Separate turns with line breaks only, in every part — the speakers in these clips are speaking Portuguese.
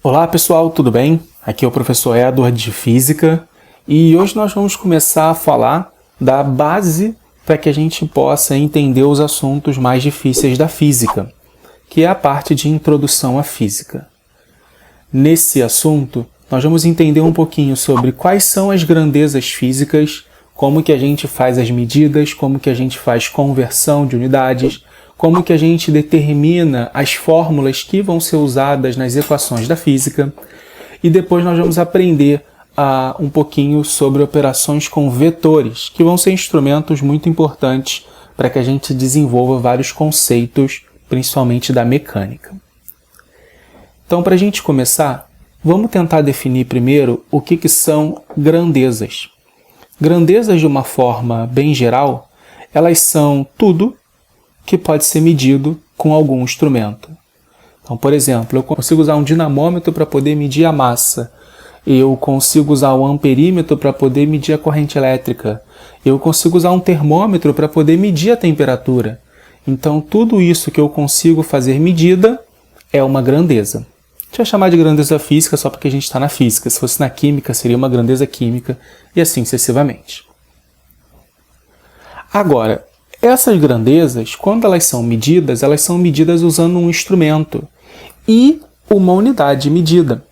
Olá pessoal, tudo bem? Aqui é o professor Edward de Física e hoje nós vamos começar a falar da base para que a gente possa entender os assuntos mais difíceis da física, que é a parte de introdução à física. Nesse assunto, nós vamos entender um pouquinho sobre quais são as grandezas físicas, como que a gente faz as medidas, como que a gente faz conversão de unidades, como que a gente determina as fórmulas que vão ser usadas nas equações da física. E depois nós vamos aprender um pouquinho sobre operações com vetores, que vão ser instrumentos muito importantes para que a gente desenvolva vários conceitos, principalmente da mecânica. Então, para a gente começar, vamos tentar definir primeiro o que são grandezas. Grandezas, de uma forma bem geral, elas são tudo que pode ser medido com algum instrumento. Então, por exemplo, eu consigo usar um dinamômetro para poder medir a massa. Eu consigo usar o amperímetro para poder medir a corrente elétrica. Eu consigo usar um termômetro para poder medir a temperatura. Então, tudo isso que eu consigo fazer medida é uma grandeza. A gente vai chamar de grandeza física só porque a gente está na física. Se fosse na química, seria uma grandeza química e assim sucessivamente. Agora, essas grandezas, quando elas são medidas usando um instrumento e uma unidade de medida.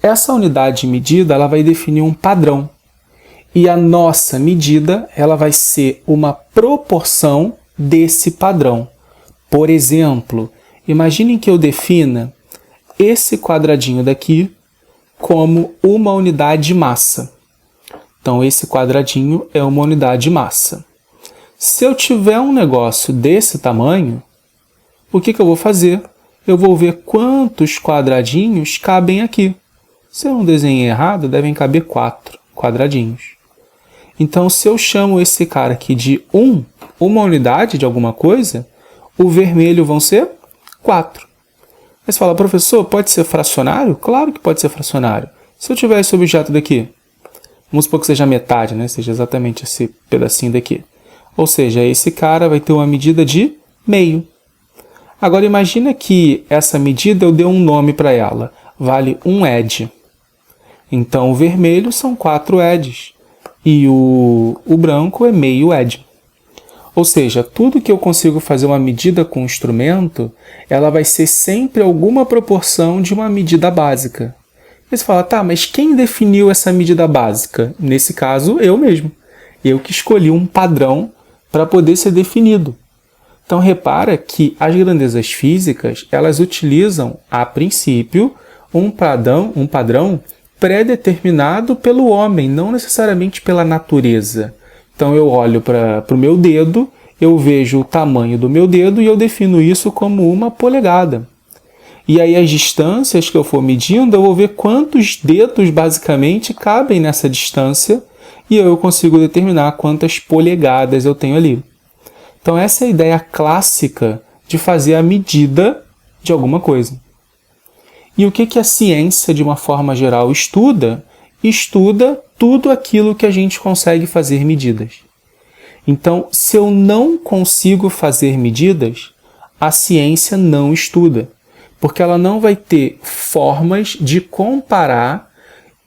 Essa unidade de medida ela vai definir um padrão. E a nossa medida ela vai ser uma proporção desse padrão. Por exemplo, imaginem que eu defina esse quadradinho daqui como uma unidade de massa. Então, esse quadradinho é uma unidade de massa. Se eu tiver um negócio desse tamanho, o que eu vou fazer? Eu vou ver quantos quadradinhos cabem aqui. Se eu não desenhei errado, devem caber 4 quadradinhos. Então, se eu chamo esse cara aqui de uma unidade de alguma coisa, o vermelho vão ser 4. Aí você fala, professor, pode ser fracionário? Claro que pode ser fracionário. Se eu tiver esse objeto daqui, vamos supor que seja metade, né? Seja exatamente esse pedacinho daqui. Ou seja, esse cara vai ter uma medida de meio. Agora imagina que essa medida eu dei um nome para ela. Vale 1 ed. Então o vermelho são 4 eds. E o branco é meio ed. Ou seja, tudo que eu consigo fazer uma medida com um instrumento, ela vai ser sempre alguma proporção de uma medida básica. E você fala, tá, mas quem definiu essa medida básica? Nesse caso, eu mesmo. Eu que escolhi um padrão para poder ser definido. Então, repara que as grandezas físicas, elas utilizam, a princípio, um padrão pré-determinado pelo homem, não necessariamente pela natureza. Então, eu olho para o meu dedo, eu vejo o tamanho do meu dedo e eu defino isso como 1 polegada. E aí, as distâncias que eu for medindo, eu vou ver quantos dedos, basicamente, cabem nessa distância e eu consigo determinar quantas polegadas eu tenho ali. Então, essa é a ideia clássica de fazer a medida de alguma coisa. E o que a ciência, de uma forma geral, estuda? Estuda tudo aquilo que a gente consegue fazer medidas. Então, se eu não consigo fazer medidas, a ciência não estuda, porque ela não vai ter formas de comparar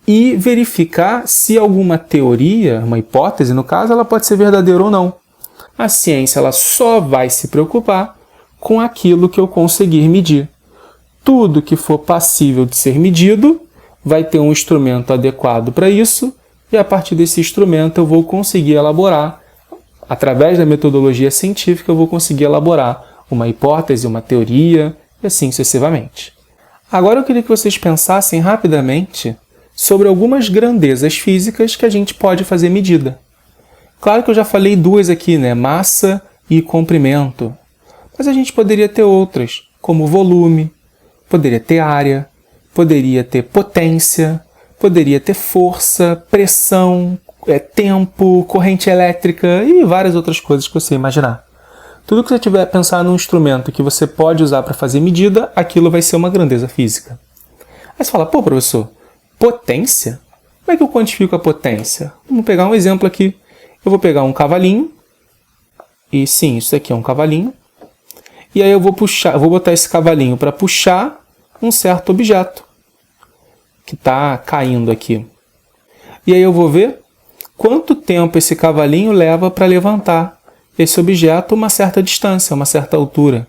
e verificar se alguma teoria, uma hipótese, no caso, ela pode ser verdadeira ou não. A ciência ela só vai se preocupar com aquilo que eu conseguir medir. Tudo que for passível de ser medido vai ter um instrumento adequado para isso, e a partir desse instrumento eu vou conseguir elaborar, através da metodologia científica, eu vou conseguir elaborar uma hipótese, uma teoria, e assim sucessivamente. Agora eu queria que vocês pensassem rapidamente sobre algumas grandezas físicas que a gente pode fazer medida. Claro que eu já falei 2 aqui, né? Massa e comprimento. Mas a gente poderia ter outras, como volume, poderia ter área, poderia ter potência, poderia ter força, pressão, tempo, corrente elétrica e várias outras coisas que você imaginar. Tudo que você tiver pensar num instrumento que você pode usar para fazer medida, aquilo vai ser uma grandeza física. Aí você fala, pô, professor, potência? Como é que eu quantifico a potência? Vamos pegar um exemplo aqui. Eu vou pegar um cavalinho, e sim, isso aqui é um cavalinho, e aí eu vou botar esse cavalinho para puxar um certo objeto. que está caindo aqui. E aí eu vou ver quanto tempo esse cavalinho leva para levantar esse objeto uma certa distância, uma certa altura.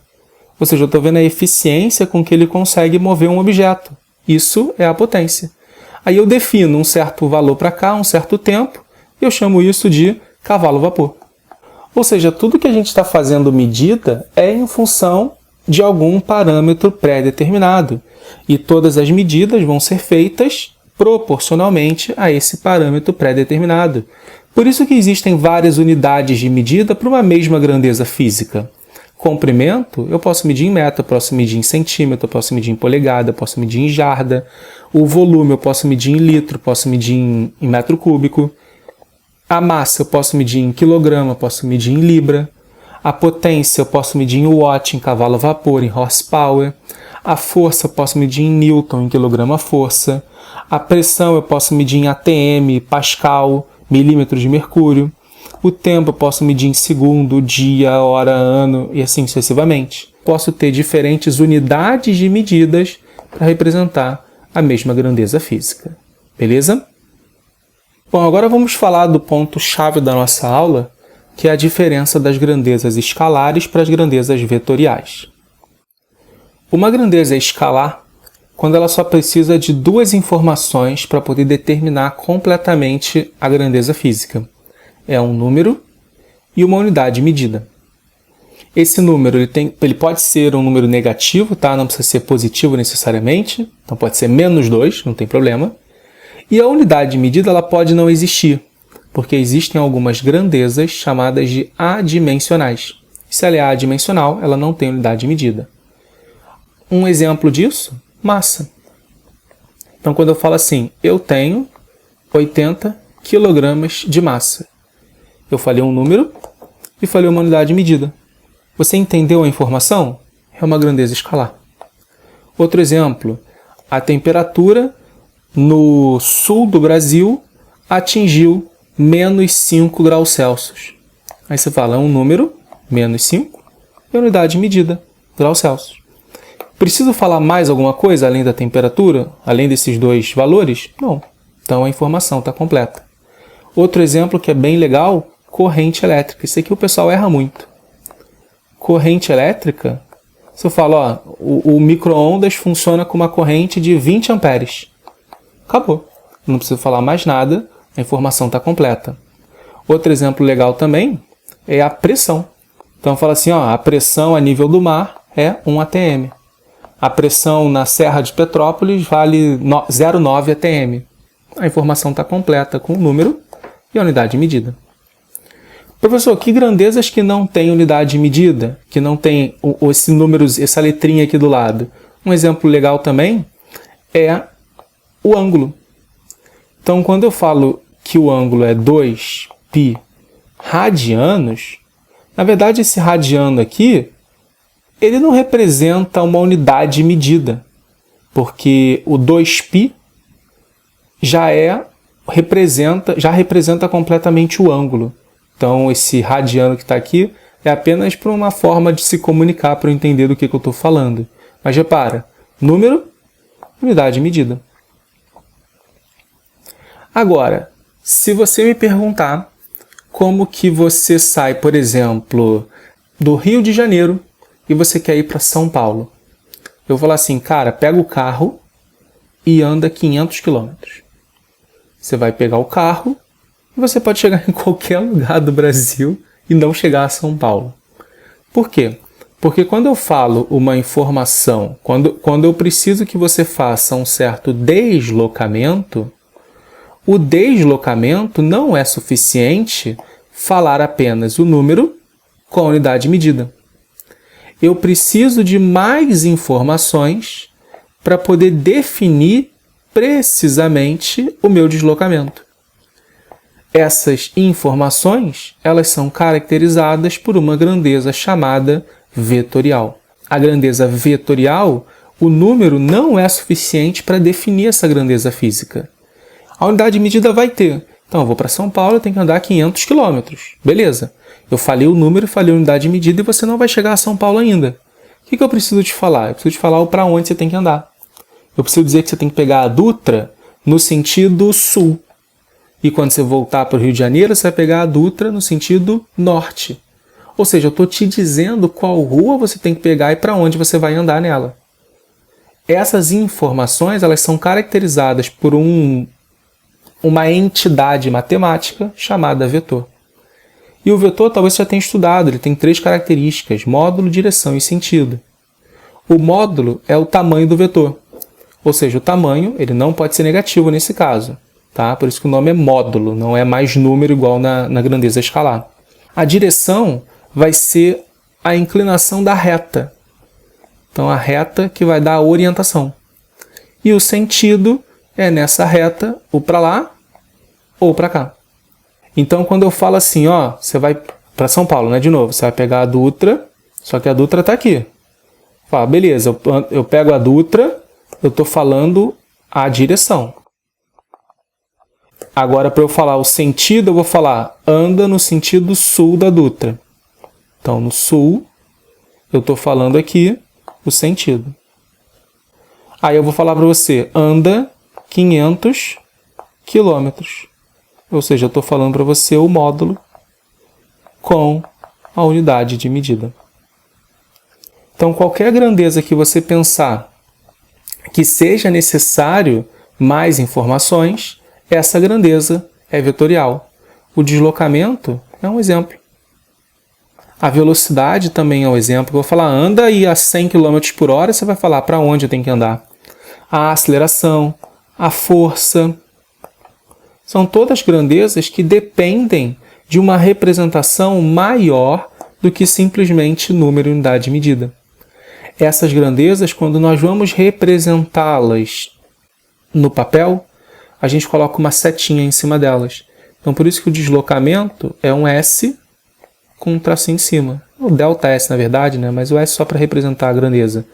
Ou seja, eu estou vendo a eficiência com que ele consegue mover um objeto. Isso é a potência. Aí eu defino um certo valor para cá, um certo tempo, e eu chamo isso de cavalo-vapor. Ou seja, tudo que a gente está fazendo medida é em função de algum parâmetro pré-determinado. E todas as medidas vão ser feitas proporcionalmente a esse parâmetro pré-determinado. Por isso que existem várias unidades de medida para uma mesma grandeza física. Comprimento, eu posso medir em metro, eu posso medir em centímetro, eu posso medir em polegada, eu posso medir em jarda. O volume eu posso medir em litro, posso medir em metro cúbico. A massa eu posso medir em quilograma, eu posso medir em libra. A potência eu posso medir em watt, em cavalo-vapor, em horsepower. A força eu posso medir em newton, em quilograma-força. A pressão eu posso medir em atm, pascal, milímetros de mercúrio. O tempo eu posso medir em segundo, dia, hora, ano e assim sucessivamente. Posso ter diferentes unidades de medidas para representar a mesma grandeza física. Beleza? Bom, agora vamos falar do ponto-chave da nossa aula, que é a diferença das grandezas escalares para as grandezas vetoriais. Uma grandeza escalar, quando ela só precisa de duas informações para poder determinar completamente a grandeza física. É um número e uma unidade de medida. Esse número ele pode ser um número negativo, tá? Não precisa ser positivo necessariamente, então pode ser menos 2, não tem problema. E a unidade de medida ela pode não existir, porque existem algumas grandezas chamadas de adimensionais. Se ela é adimensional, ela não tem unidade de medida. Um exemplo disso, massa. Então, quando eu falo assim, eu tenho 80 kg de massa. Eu falei um número e falei uma unidade de medida. Você entendeu a informação? É uma grandeza escalar. Outro exemplo, a temperatura no sul do Brasil atingiu menos 5 graus Celsius. Aí você fala, é um número, menos 5, e a unidade de medida, graus Celsius. Preciso falar mais alguma coisa além da temperatura, além desses dois valores? Não. Então a informação está completa. Outro exemplo que é bem legal, corrente elétrica. Isso aqui o pessoal erra muito. Corrente elétrica, se eu falo, ó, o micro-ondas funciona com uma corrente de 20 amperes. Acabou. Não preciso falar mais nada, a informação está completa. Outro exemplo legal também é a pressão. Então fala assim, ó, a pressão a nível do mar é 1 atm. A pressão na Serra de Petrópolis vale 0,9 atm. A informação está completa com o número e a unidade de medida. Professor, que grandezas que não tem unidade de medida? Que não tem esse número, essa letrinha aqui do lado? Um exemplo legal também é o ângulo. Então, quando eu falo que o ângulo é 2π radianos, na verdade esse radiano aqui, ele não representa uma unidade de medida, porque o 2π já representa completamente o ângulo. Então, esse radiano que está aqui é apenas para uma forma de se comunicar para eu entender do que eu estou falando. Mas repara, número, unidade de medida. Agora, se você me perguntar como que você sai, por exemplo, do Rio de Janeiro e você quer ir para São Paulo, eu vou falar assim, cara, pega o carro e anda 500 quilômetros. Você vai pegar o carro e você pode chegar em qualquer lugar do Brasil e não chegar a São Paulo. Por quê? Porque quando eu falo uma informação, quando eu preciso que você faça um certo deslocamento, o deslocamento não é suficiente falar apenas o número com a unidade de medida. Eu preciso de mais informações para poder definir precisamente o meu deslocamento. Essas informações, elas são caracterizadas por uma grandeza chamada vetorial. A grandeza vetorial, o número não é suficiente para definir essa grandeza física. A unidade de medida vai ter. Então, eu vou para São Paulo, eu tenho que andar 500 quilômetros. Beleza. Eu falei o número, falei a unidade de medida e você não vai chegar a São Paulo ainda. O que eu preciso te falar? Eu preciso te falar para onde você tem que andar. Eu preciso dizer que você tem que pegar a Dutra no sentido sul. E quando você voltar para o Rio de Janeiro, você vai pegar a Dutra no sentido norte. Ou seja, eu estou te dizendo qual rua você tem que pegar e para onde você vai andar nela. Essas informações elas são caracterizadas por uma entidade matemática chamada vetor. E o vetor talvez você já tenha estudado, ele tem 3 características: módulo, direção e sentido. O módulo é o tamanho do vetor, ou seja, o tamanho ele não pode ser negativo nesse caso, tá? Por isso que o nome é módulo, não é mais número igual na grandeza escalar. A direção vai ser a inclinação da reta, então a reta que vai dar a orientação. E o sentido é nessa reta, ou para lá ou para cá. Então, quando eu falo assim, ó, você vai para São Paulo, né? De novo, você vai pegar a Dutra, só que a Dutra está aqui. Fala, beleza, eu pego a Dutra, eu estou falando a direção. Agora, para eu falar o sentido, eu vou falar anda no sentido sul da Dutra. Então, no sul, eu estou falando aqui o sentido. Aí eu vou falar para você, anda 500 quilômetros. Ou seja, eu estou falando para você o módulo com a unidade de medida. Então, qualquer grandeza que você pensar que seja necessário mais informações, essa grandeza é vetorial. O deslocamento é um exemplo. A velocidade também é um exemplo. Eu vou falar anda e a 100 km por hora, você vai falar para onde eu tenho que andar. A aceleração, a força, são todas grandezas que dependem de uma representação maior do que simplesmente número e unidade de medida. Essas grandezas, quando nós vamos representá-las no papel, a gente coloca uma setinha em cima delas. Então, por isso que o deslocamento é um S com um tracinho em cima. O delta S, na verdade, né? Mas o S só para representar a grandeza.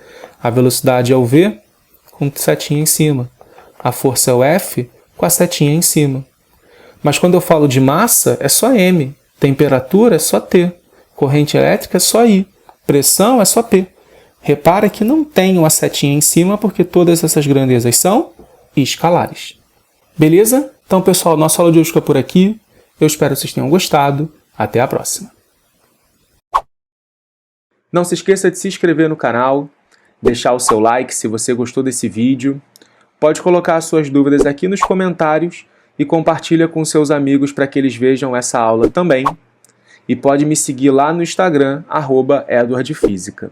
A velocidade é o V com setinha em cima. A força é o F com a setinha em cima. Mas quando eu falo de massa, é só M. Temperatura é só T. Corrente elétrica é só I. Pressão é só P. Repara que não tem uma setinha em cima, porque todas essas grandezas são escalares. Beleza? Então, pessoal, nossa aula de hoje fica por aqui. Eu espero que vocês tenham gostado. Até a próxima. Não se esqueça de se inscrever no canal, deixar o seu like se você gostou desse vídeo. Pode colocar suas dúvidas aqui nos comentários e compartilha com seus amigos para que eles vejam essa aula também. E pode me seguir lá no Instagram, @EdwardFísica.